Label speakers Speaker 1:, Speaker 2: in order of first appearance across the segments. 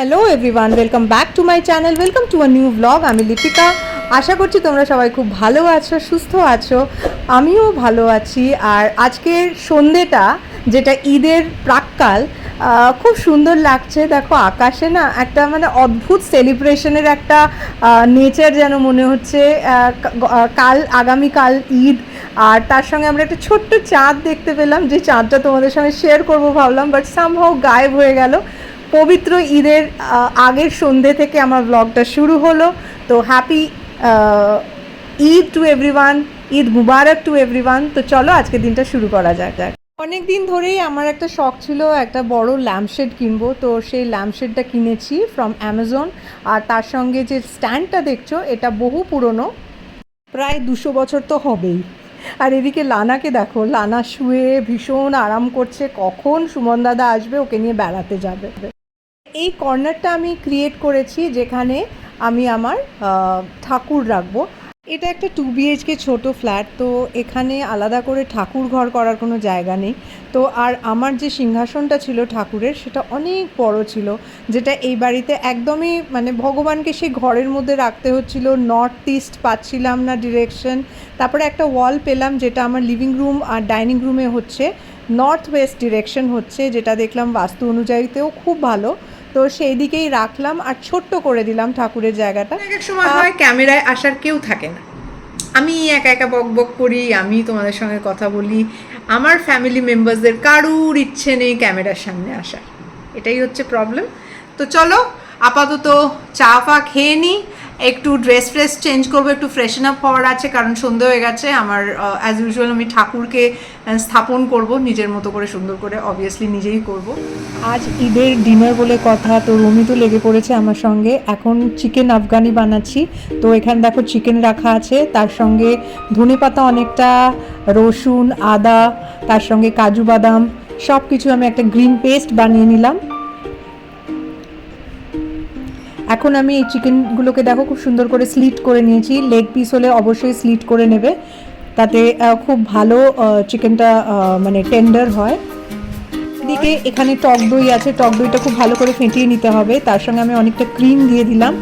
Speaker 1: Hello everyone, welcome back to my channel, welcome to a new blog. আমি লিপিকা। আশা করছি তোমরা সবাই খুব ভালো আছো, সুস্থ আছো। আমিও ভালো আছি। আর আজকের সন্ধেটা, যেটা ঈদের প্রাক্কাল, খুব সুন্দর লাগছে। দেখো আকাশে না একটা মানে অদ্ভুত সেলিব্রেশনের একটা নেচার যেন মনে হচ্ছে। আগামীকাল ঈদ, আর তার সঙ্গে আমরা একটা ছোট্ট চাঁদ দেখতে পেলাম, যে চাঁদটা তোমাদের সঙ্গে শেয়ার করবো ভাবলাম, বাট সামহাও গায়েব হয়ে গেল। পবিত্র ঈদের আগের সন্ধে থেকে আমার ব্লগটা শুরু হলো। তো happy Eid to everyone, Eid Mubarak to everyone. তো চলো আজকে দিনটা শুরু করা যাক। অনেক দিন ধরেই আমার একটা শখ ছিল একটা বড় ল্যাম্পশেড কিনবো। তো সেই ল্যাম্পশেডটা কিনেছি ফ্রম অ্যামাজন। আর তার সঙ্গে যে স্ট্যান্ডটা দেখছো, এটা বহু পুরনো, প্রায় 200 বছর তো হবেই। আর এদিকে লানাকে দেখো, লানা শুয়ে ভীষণ আরাম করছে, কখন সুমন দাদা আসবে ওকে নিয়ে বেড়াতে যাবে। এই কর্নারটা আমি ক্রিয়েট করেছি যেখানে আমি আমার ঠাকুর রাখবো। এটা একটা 2 BHK ছোট ফ্ল্যাট। তো এখানে আলাদা করে ঠাকুর ঘর করার কোনো জায়গা নেই। তো আর আমার যে সিংহাসনটা ছিল ঠাকুরের, সেটা অনেক বড় ছিল, যেটা এই বাড়িতে একদমই মানে ভগবানকে সেই ঘরের মধ্যে রাখতে হচ্ছিল। নর্থ ইস্ট পাচ্ছিলাম না ডিরেকশন। তারপরে একটা ওয়াল পেলাম, যেটা আমার লিভিং রুম আর ডাইনিং রুমে হচ্ছে নর্থ ওয়েস্ট ডিরেকশন হচ্ছে, যেটা দেখলাম বাস্তু অনুযায়ীতেও খুব ভালো। তো সেই দিকেই রাখলাম আর ছোট্ট করে দিলাম ঠাকুরের জায়গাটা। এক সময় হয় ক্যামেরায় আসার কেউ থাকে না, আমি একা একা বক বক করি, আমি তোমাদের সঙ্গে কথা বলি। আমার ফ্যামিলি মেম্বারসদের কারুর ইচ্ছে নেই ক্যামেরার সামনে আসার, এটাই হচ্ছে প্রবলেম। তো চলো আপাতত চা ফা খেয়ে নিই, একটু ড্রেস ফ্রেস চেঞ্জ করবো, একটু ফ্রেশন আপ হওয়ার আছে, কারণ সন্ধে হয়ে গেছে। আমার অ্যাজ ইউজুয়াল আমি ঠাকুরকে স্থাপন করব নিজের মতো করে, সুন্দর করে, অবভিয়াসলি নিজেই করব। আজ ঈদের ডিনার বলে কথা, তো রমি তো লেগে পড়েছে আমার সঙ্গে। এখন চিকেন আফগানি বানাচ্ছি। তো এখানে দেখো চিকেন রাখা আছে, তার সঙ্গে ধনেপাতা অনেকটা, রসুন, আদা, তার সঙ্গে কাজু বাদাম, সব কিছু আমি একটা গ্রিন পেস্ট বানিয়ে নিলাম। এখন আমি এই চিকেনগুলোকে দেখো খুব সুন্দর করে স্লিট করে নিয়েছি। লেগ পিস হলে অবশ্যই স্লিট করে নেবে, তাতে খুব ভালো চিকেনটা মানে টেন্ডার হয়। এদিকে এখানে টক দই আছে, টক দইটা খুব ভালো করে ফেটিয়ে নিতে হবে। তার সঙ্গে আমি অনেকটা ক্রিম দিয়ে দিলাম।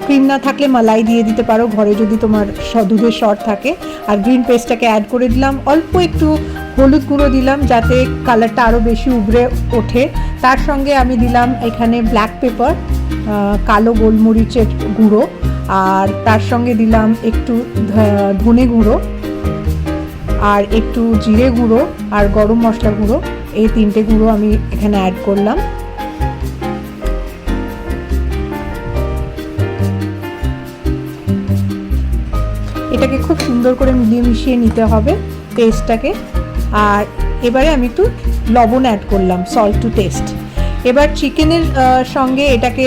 Speaker 1: ক্রিম না থাকলে মালাই দিয়ে দিতে পারো ঘরে, যদি তোমার দুধের শর্ট থাকে। আর গ্রিন পেস্টটাকে অ্যাড করে দিলাম। অল্প একটু হলুদ গুঁড়ো দিলাম, যাতে কালারটা আরও বেশি উভরে ওঠে। তার সঙ্গে আমি দিলাম এখানে ব্ল্যাক পেপার, কালো গোলমরিচের গুঁড়ো, আর তার সঙ্গে দিলাম একটু ধনে গুঁড়ো, আর একটু জিরে গুঁড়ো, আর গরম মশলা গুঁড়ো। এই 3টে গুঁড়ো আমি এখানে অ্যাড করলাম। এটাকে খুব সুন্দর করে মিলিয়ে মিশিয়ে নিতে হবে পেস্টটাকে। আর এবারে আমি একটু লবণ অ্যাড করলাম, সল্ট টু টেস্ট। এবার চিকেনের সঙ্গে এটাকে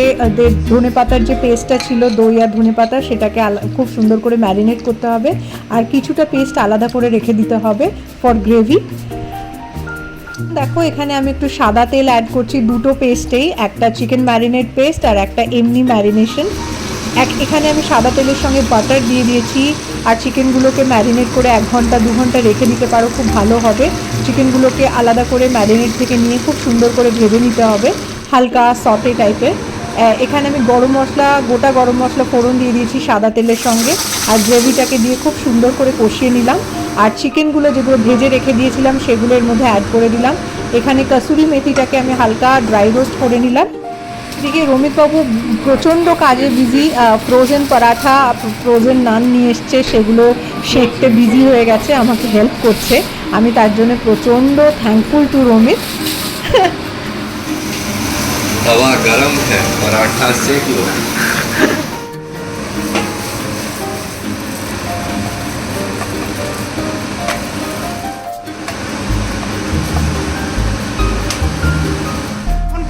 Speaker 1: ধনেপাতার যে পেস্টটা ছিল, দই আর ধনেপাতা, সেটাকে খুব সুন্দর করে ম্যারিনেট করতে হবে। আর কিছুটা পেস্ট আলাদা করে রেখে দিতে হবে ফর গ্রেভি। দেখো এখানে আমি একটু সাদা তেল অ্যাড করছি দুটো পেস্টেই, একটা চিকেন ম্যারিনেট পেস্ট আর একটা এমনি ম্যারিনেশন। এখানে আমি সাদা তেলের সঙ্গে বাটার দিয়ে দিয়েছি। আর চিকেনগুলোকে ম্যারিনেট করে 1 ঘন্টা 2 ঘন্টা রেখে দিতে পারো, খুব ভালো হবে। চিকেনগুলোকে আলাদা করে ম্যারিনেট থেকে নিয়ে খুব সুন্দর করে ভেজে নিতে হবে, হালকা সটে টাইপের। এখানে আমি গোটা গরম মশলা ফোড়ন দিয়ে দিয়েছি সাদা তেলের সঙ্গে। আর গ্রেভিটাকে দিয়ে খুব সুন্দর করে কষিয়ে নিলাম। আর চিকেনগুলো যেগুলো ভেজে রেখে দিয়েছিলাম, সেগুলো এর মধ্যে অ্যাড করে দিলাম। এখানে কসুরি মেথিটাকে আমি হালকা ড্রাই রোস্ট করে নিলাম। এদিকে রমিতবাবু প্রচণ্ড কাজে বিজি, ফ্রোজেন পরাঠা, ফ্রোজেন নান নিয়ে এসছে, সেগুলো শেখতে বিজি হয়ে গেছে, আমাকে হেল্প করছে। আমি তার জন্য প্রচণ্ড থ্যাঙ্কফুল টু রমিত।
Speaker 2: तवा गरम है, पराठा सेक लो।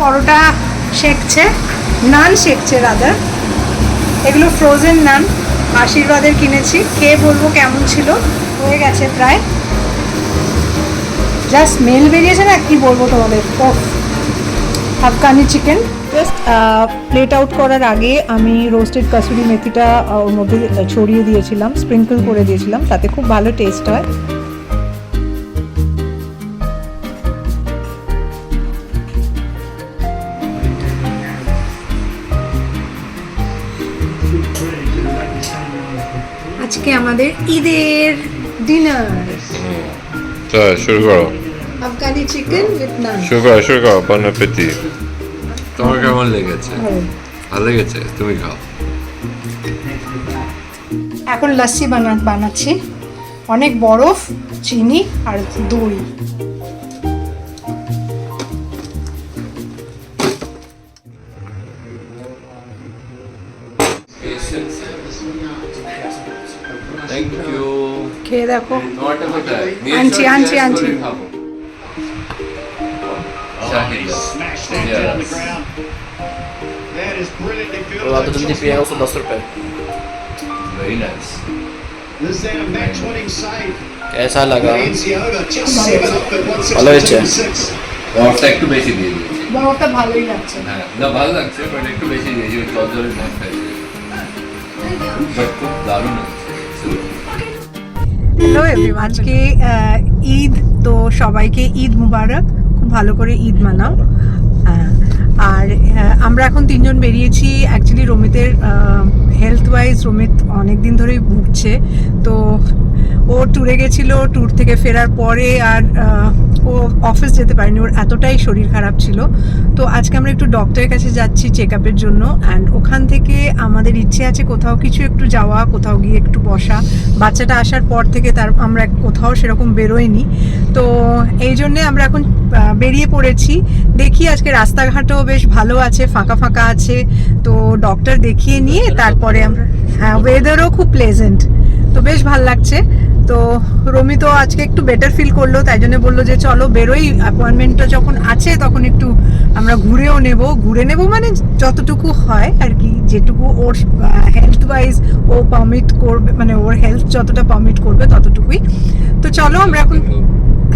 Speaker 1: পরোটা শেখছে, নান শেখছে রাদার। এগুলো ফ্রোজেন নান, আশীর্বাদের কিনেছি। খেয়ে বলবো কেমন ছিল। হয়ে গেছে প্রায়, যা স্মেল বেরিয়েছে না, কি বলবো তোমাদের। Afghani chicken just plate out করার আগে আমি রোস্টেড কাসুরি মেথিটা ওর মধ্যে ছড়িয়ে দিয়েছিলাম, স্প্রিঙ্কল করে দিয়েছিলাম, তাতে খুব ভালো টেস্ট হয়। আজকে আমাদের ঈদের ডিনার
Speaker 2: 자, শুরু করো।
Speaker 1: Afghani chicken with none.
Speaker 2: শুরু করো, bon appétit। তোমার কেমন লেগেছে? ভালো লেগেছে, তুমি খাও।
Speaker 1: এখন লস্যি বানাচ্ছি, অনেক বরফ, চিনি আর দই।
Speaker 2: Thank you.
Speaker 1: খেয়ে দেখো।
Speaker 2: তোমারটা কোথায়?
Speaker 1: আনছি।
Speaker 3: Smash that down the ground. That is brilliantly fielded.
Speaker 4: तो तुम जी पिया उसको 10 रुपए
Speaker 2: Very nice.
Speaker 3: This is then a match-winning save.
Speaker 4: कैसा लगा
Speaker 3: Enciona just 7 up at
Speaker 4: ভালো হয়েছে
Speaker 3: 162.6.
Speaker 2: বরফটা একটু বেশি দিয়ে দিয়েছি।
Speaker 1: বরফটা ভালোই লাগছে।
Speaker 2: হ্যাঁ, না ভালো লাগছে, বাট একটু বেশি দিয়েছি, ওই জলের মধ্যে। বাট খুব দারুণ আছে।
Speaker 1: হ্যালো এভরিওয়ান, আজকে ঈদ, তো সবাইকে ঈদ মুবারক। খুব ভালো করে ঈদ মানাও। আর আমরা এখন তিনজন বেরিয়েছি। অ্যাকচুয়ালি রোমিতের হেলথ ওয়াইজ রোমিত অনেক দিন ধরেই ভুগছে, তো ও ট্যুরে গেছিলো, ট্যুর থেকে ফেরার পরে আর ও অফিস যেতে পারেনি, ওর এতটাই শরীর খারাপ ছিল। তো আজকে আমরা একটু ডক্টরের কাছে যাচ্ছি চেক আপের জন্য, অ্যান্ড ওখান থেকে আমাদের ইচ্ছে আছে কোথাও কিছু একটু যাওয়া, কোথাও গিয়ে একটু বসা। বাচ্চাটা আসার পর থেকে আমরা কোথাও সেরকম বেরোইনি, তো এই জন্যে আমরা এখন বেরিয়ে পড়েছি। দেখি আজকে রাস্তাঘাটও বেশ ভালো আছে, ফাঁকা ফাঁকা আছে, তো ডক্টর দেখিয়ে নিয়ে তারপরে আমরা, হ্যাঁ ওয়েদারও খুব প্লেজেন্ট, তো বেশ ভাল লাগছে। তো রমি তো আজকে একটু বেটার ফিল করলো, তাই জন্য বললো যে চলো বেরোই, অ্যাপয়েন্টমেন্টটা যখন আছে তখন একটু আমরা ঘুরে নেব মানে যতটুকু হয় আর কি, যেটুকু ওর হেলথ ওয়াইজ ও পারমিট করবে, মানে ওর হেলথ যতটা পারমিট করবে ততটুকুই। তো চলো আমরা এখন,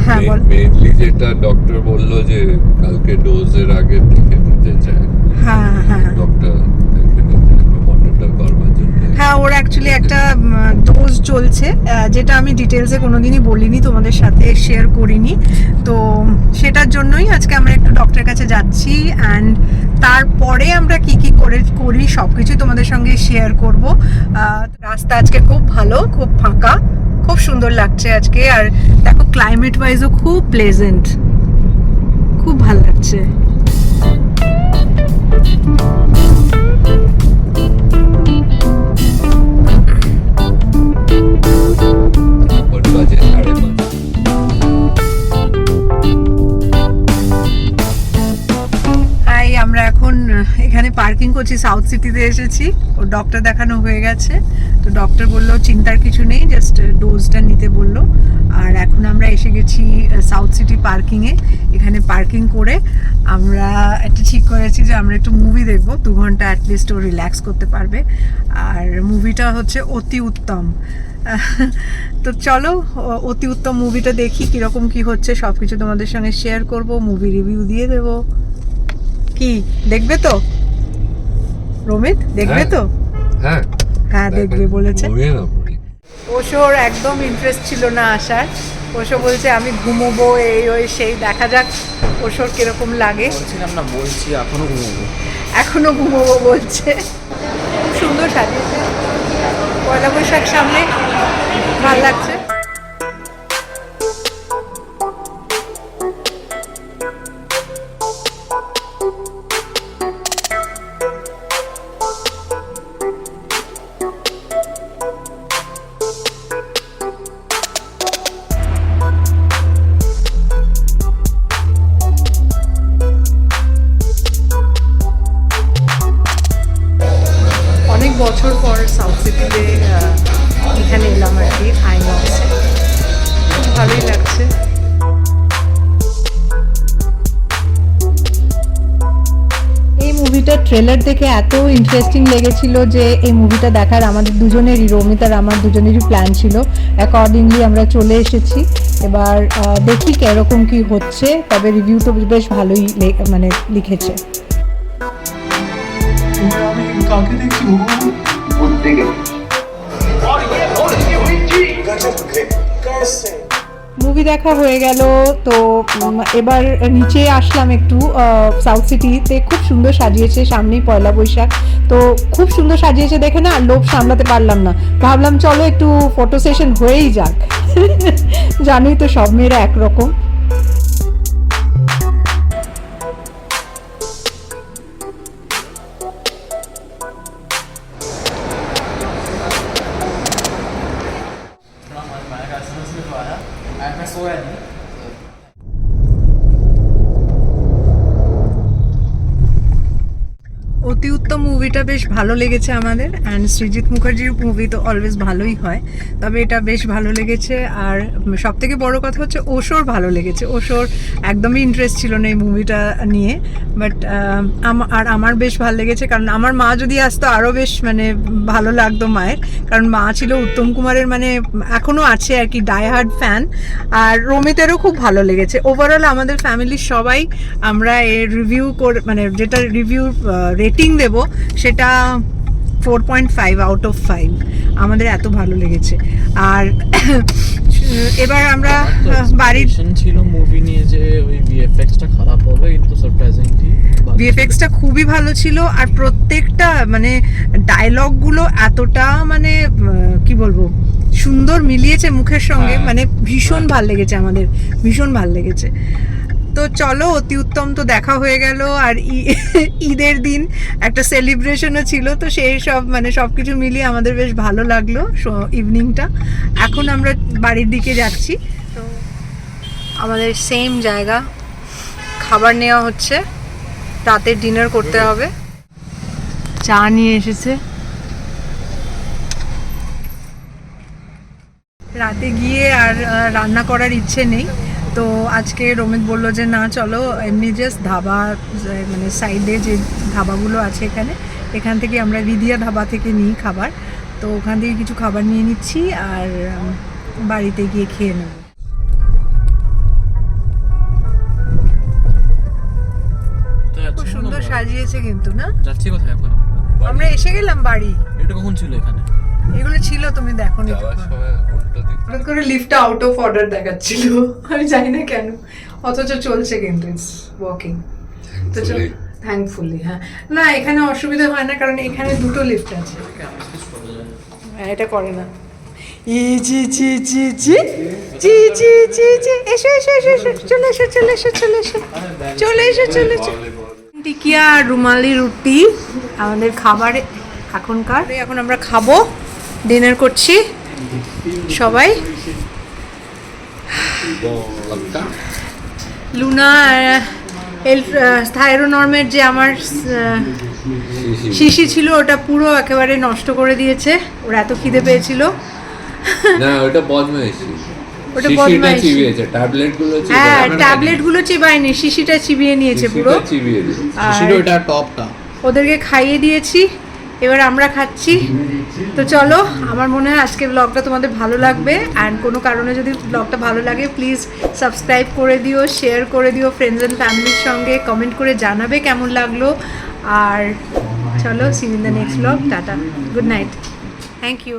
Speaker 1: হ্যাঁ বল।
Speaker 2: মেইনলি যেটা ডক্টর বললো যে কালকে ডোজের আগে দেখে নিতে চায়।
Speaker 1: হ্যাঁ
Speaker 2: ডক্টর দেখে নিতে মনিটর করবার জন্য।
Speaker 1: হ্যাঁ, ওর অ্যাকচুয়ালি একটা ডোজ চলছে, যেটা আমি ডিটেলসে কোনোদিনই বলিনি, তোমাদের সাথে শেয়ার করিনি, তো সেটার জন্যই আজকে আমরা একটু ডক্টরের কাছে যাচ্ছি। অ্যান্ড তারপরে আমরা কি করি সব কিছুই তোমাদের সঙ্গে শেয়ার করব। রাস্তা আজকে খুব ভালো, খুব ফাঁকা, খুব সুন্দর লাগছে আজকে। আর দেখো ক্লাইমেট ওয়াইজও খুব প্লেজেন্ট, খুব ভালো লাগছে। আমরা এখন এখানে পার্কিং করছি, সাউথ সিটিতে এসেছি, ও ডক্টর দেখানো হয়ে গেছে, তো ডক্টর বললো চিন্তার কিছু নেই, জাস্ট ডোজটা নিতে বললো। আর এখন আমরা এসে গেছি সাউথ সিটি পার্কিংয়ে। এখানে পার্কিং করে আমরা একটা ঠিক করেছি যে আমরা একটু মুভি দেখবো, 2 ঘন্টা অ্যাটলিস্ট ও রিল্যাক্স করতে পারবে। আর মুভিটা হচ্ছে অতি উত্তম। তো চলো অতি উত্তম মুভিটা দেখি, কীরকম কী হচ্ছে সব কিছু তোমাদের সঙ্গে শেয়ার করব, মুভি রিভিউ দিয়ে দেবো। কি দেখবে তো রোমিত? দেখবে তো? হ্যাঁ দেখবে বলেছে। ওশোর একদম ইন্টারেস্ট ছিল না আসার, ওশো বলছে আমি ঘুমোবো, এই ওই সেই, দেখা যাক ওশোর কিরকম লাগে।
Speaker 4: বলছিলাম না, বলছি
Speaker 1: এখনো ঘুমোবো বলছে। খুব সুন্দর সাজিয়েছে, পয়লা বৈশাখ সামনে, ভালো লাগছে। অনেক বছর পর সাউথ সিটিতে এখানে এলাম আর কি, আইনক্সে, খুব ভালোই লাগছে। এই মুভিটার ট্রেলার দেখে এত ইন্টারেস্টিং লেগেছিল যে এই মুভিটা দেখার আমাদের দুজনেরই, রোমিত আর আমার দুজনেরই প্ল্যান ছিল। অ্যাকর্ডিংলি আমরা চলে এসেছি। এবার দেখি কিরকম কি হচ্ছে, তবে রিভিউ তো বেশ ভালোই মানে লিখেছে।
Speaker 5: আমি কাকে দেখছি ভগবান?
Speaker 3: বুদ্ধি কে
Speaker 5: गजब है कैसे
Speaker 1: মুভি দেখা হয়ে গেল। তো এবার নিচে আসলাম একটু সাউথ সিটিতে। খুব সুন্দর সাজিয়েছে, সামনেই পয়লা বৈশাখ, তো খুব সুন্দর সাজিয়েছে দেখে না লোভ সামলাতে পারলাম না, ভাবলাম চলো একটু ফটো সেশন হয়েই যাক। জানোই তো সব মেয়েরা একরকম। অতি উত্তম মুভিটা বেশ ভালো লেগেছে আমাদের, অ্যান্ড সৃজিত মুখার্জির মুভি তো অলওয়েজ ভালোই হয়, তবে এটা বেশ ভালো লেগেছে। আর সব থেকে বড় কথা হচ্ছে ওশোর ভালো লেগেছে। ওশোর একদমই ইন্টারেস্ট ছিল না এই মুভিটা নিয়ে, বাট আমার বেশ ভালো লেগেছে, কারণ আমার মা যদি আসতো আরও বেশ মানে ভালো লাগতো মায়ের, কারণ মা ছিল উত্তম কুমারের মানে এখনও আছে আর কি ডাইহার্ড ফ্যান। আর রমিতেরও খুব ভালো লেগেছে। ওভারঅল আমাদের ফ্যামিলির সবাই আমরা এর রিভিউ করে মানে যেটা রিভিউ রেটিং দেব সেটা 4.5 আউট অফ 5। আমাদের এত ভালো লেগেছে। আর এবার আমরা বাড়ির
Speaker 4: ছিল মুভি নিয়ে যে ওই ভিএফএক্সটা খারাপ হবে, কিন্তু সারপ্রাইজিংলি
Speaker 1: ভিএফএক্সটা খুবই ভালো ছিল। আর প্রত্যেকটা মানে ডায়লগগুলো এতটা মানে কি বলবো সুন্দর মিলিয়েছে মুখের সঙ্গে, মানে ভীষণ ভাল লেগেছে আমাদের, ভীষণ ভাল লেগেছে। তো চলো অতি উত্তম তো দেখা হয়ে গেল। আর ঈদের দিন একটা সেলিব্রেশনও ছিল, তো সেই সব মানে সব কিছু মিলিয়ে আমাদের বেশ ভালো লাগলো ইভিনিংটা। এখন আমরা বাড়ির দিকে যাচ্ছি। তো আমাদের সেম জায়গা, খাবার নেওয়া হচ্ছে, রাতের ডিনার করতে হবে। চা নিয়ে এসেছে। রাতে গিয়ে আর রান্না করার ইচ্ছে নেই, তো আজকে রমিত বললো যে না চলো এমনি জাস্ট ধাবা মানে সাইডে যে ধাবাগুলো আছে এখান থেকে আমরা রিদিয়া ধাবা থেকে নিই খাবার, তো ওখান থেকে কিছু খাবার নিয়ে নিচ্ছি আর বাড়িতে গিয়ে খেয়ে নেব। খুব সুন্দর সাজিয়েছে কিন্তু না?
Speaker 4: যাচ্ছি কোথায় এখন?
Speaker 1: আমরা এসে গেলাম বাড়ি।
Speaker 4: এটা কখন ছিল এখানে?
Speaker 1: এগুলো ছিল, তুমি দেখো নি?
Speaker 2: যাওয়ার সময় উল্টো দিক
Speaker 1: হঠাৎ করে লিফটটা আউট অফ অর্ডার দেখাচ্ছিল, আমি জানি না কেন, অথচ চলছে কিন্তু ইটস ওয়ার্কিং। তো চল থ্যাঙ্কফুলি। হ্যাঁ না এখানে অসুবিধা হয় না, কারণ এখানে দুটো লিফট আছে। হ্যাঁ এটা করে না। ই জি জি জি জি জি জি জি জি এসো এসো এসো এসো চলে এসো চলে এসো চলে এসো চলে এসো চলে এসো। টিকিয়া আর রুমালি রুটি আমাদের খাবার এখনকার। এখন আমরা খাবো, ডিনার করছি সবাই। লুনা থাইরোনর্মের যে আমার শিশি ছিল ওটা পুরো একেবারে নষ্ট করে দিয়েছে, ওর এত খিদে পেয়েছিল।
Speaker 2: না ওটা বদমাইশি,
Speaker 1: ওটা
Speaker 2: শিশিটা
Speaker 1: বদমাইশি।
Speaker 2: চিবিয়েছে, ট্যাবলেটগুলো
Speaker 1: হ্যাঁ ট্যাবলেটগুলো চিবায়নি, শিশিটা চিবিয়ে নিয়েছে পুরো।
Speaker 2: চিবিয়ে দিয়েছে।
Speaker 4: ছিল এটা টপটা।
Speaker 1: ওদেরকে খাইয়ে দিয়েছি, এবার আমরা খাচ্ছি। তো চলো, আমার মনে হয় আজকের ব্লগটা তোমাদের ভালো লাগবে, অ্যান্ড কোনো কারণে যদি ব্লগটা ভালো লাগে প্লিজ সাবস্ক্রাইব করে দিও, শেয়ার করে দিও ফ্রেন্ডস অ্যান্ড ফ্যামিলির সঙ্গে, কমেন্ট করে জানাবে কেমন লাগলো। আর চলো see you in the next blog. টাটা, গুড নাইট, থ্যাংক ইউ।